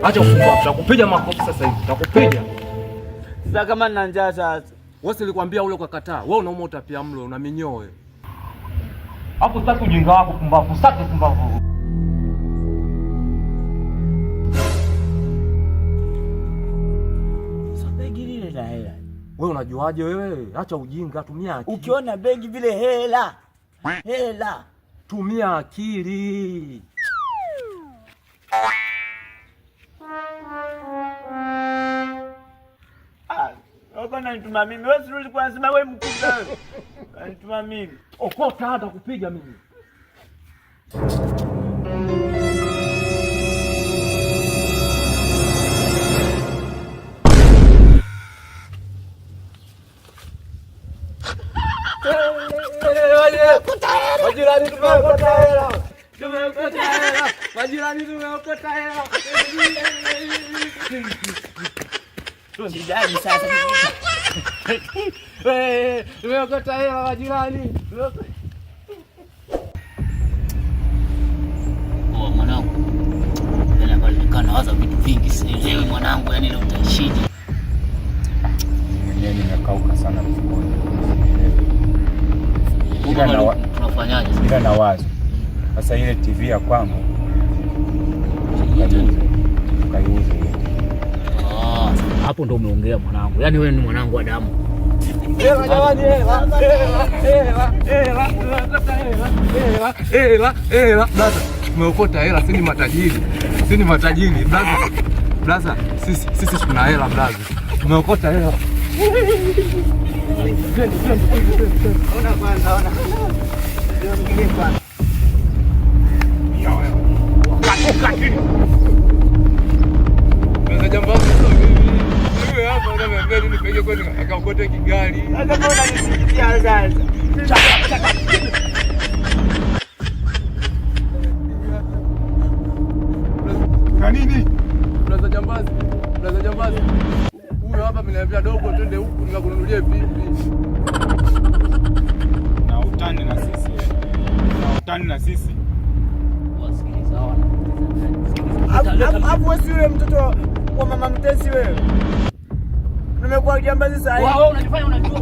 Acha kufumba, nitakupiga makofi sasa hivi. Nitakupiga. Sasa kama nina njaa sasa. Wewe nilikwambia ule ukakataa. Wewe unauma utapia mlo, una minyoo. Hapo sitaki ujinga wako pumbavu, sitaki pumbavu. Sasa begi lile la hela. Wewe unajuaje wewe? Acha ujinga, tumia akili. Ukiona begi vile hela. Hela. Tumia akili. Bwana nituma mimi. Wewe sio ulikuwa unasema wewe mkubwa wewe. Nituma mimi. Okota hata kupiga mimi. Majirani tumeokota hela. Tumeokota hela. Majirani tumeokota hela. Sijali sasa. Tumeokota hela majirani. Oh mwanangu. Ndio pale waza vitu vingi sielewi mwanangu, yani leo utaishije? Mimi nimekauka sana mfukoni. Tunafanyaje? Ila na wazo. Sasa ile TV ya kwangu tukaiuze. Hapo ndo umeongea mwanangu. Yaani wewe ni mwanangu wa damu. Hela jamani, hela. Blaza, tumeokota hela, sisi ni matajiri. Blaza, sisi tuna hela blaza. Tumeokota hela. Ona kwanza, ona. Ndio mgeni kwanza. Blaza jambazi. Wewe hapa na mbele nipige kwani akaokota kigari. Sasa mbona unanisikia sasa? Na nini? Blaza jambazi. Huyu hapa ameniambia dogo twende huku nikakununulie pipi. Na utani na sisi. Wasikiliza wana. Hapo si yule mtoto wa mama Mtesi wewe. Nimekuwa jambazi sasa hivi. Wewe unajifanya unajua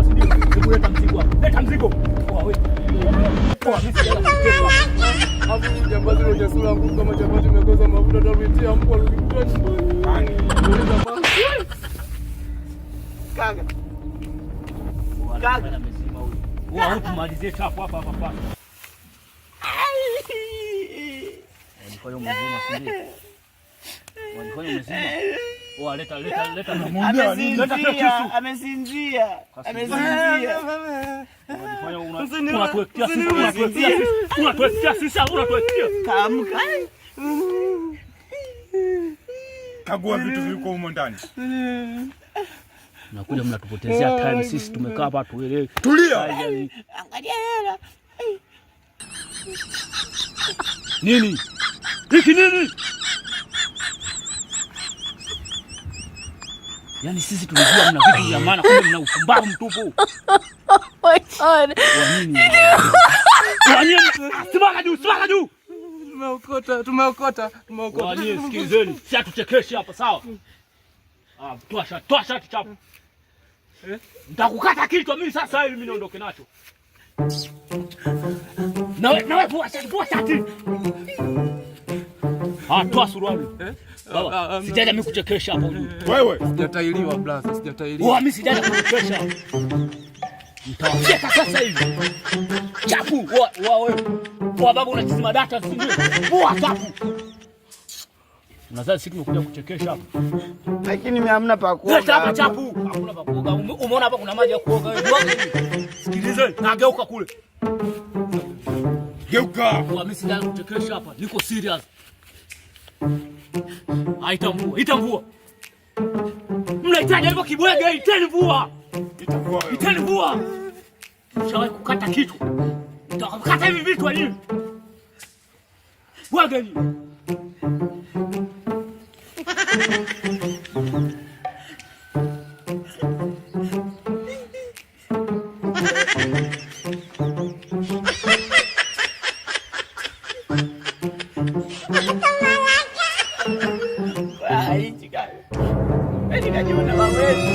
si ndio? Leta mzigo hapo. Leta mzigo. Wewe. Kwa mimi sijala. Hapo jambazi roja sura ngumu kama jambazi imekosa mafuta tarudia mbwa rudikuwa nyumbani. Kaga. Kaga amesema huyu. Wewe hutumalizie chafu hapa. Walifanya mzima si ndio? Walifanya mzima. Oh, leta. Amesinzia. Unatuwekea sisi. Kaamka. Kagua vitu viliko humo ndani. Nakuja mnatupotezea time, sisi tumekaa hapa tuelewe. Tulia. Angalia hela. Nini? Hiki nini? Yaani sisi tulijua mna vitu vya maana, kumbe mna upumbavu mtupu. Oh my God. Wa nini? Simama juu. Tumeokota. Wani sikizeni, si atuchekeshe hapa sawa? Toa shati chapu. Nitakukata kichwa mimi sasa hivi, mimi niondoke nacho. Nawe vua shati. Toa suruali. Baba, sijaja mimi kuchekesha hapo juu. Wewe sijatailiwa blaza, sijatailiwa. Mimi sijaja kuchekesha. Nitawacheka sasa hivi. Chapu, wewe. Kwa babu unachizima data si ndio? Vua chapu. Unadhani sisi tumekuja kuchekesha hapa? Lakini mimi hamna pa kuoga. Leta hapa chapu. Hakuna pa kuoga. Umeona hapa kuna maji ya kuoga wewe. Sikilizeni, nageuka kule. Geuka. Mimi sijaja kuchekesha hapa. Niko serious. Itambua. Mnahitaji hapo kibwege, iteni mvua. Iteni mvua. Ushawahi kukata kitu? Utakata hivi vitu hivi. Bwaga ni. Eti najiona mawezi.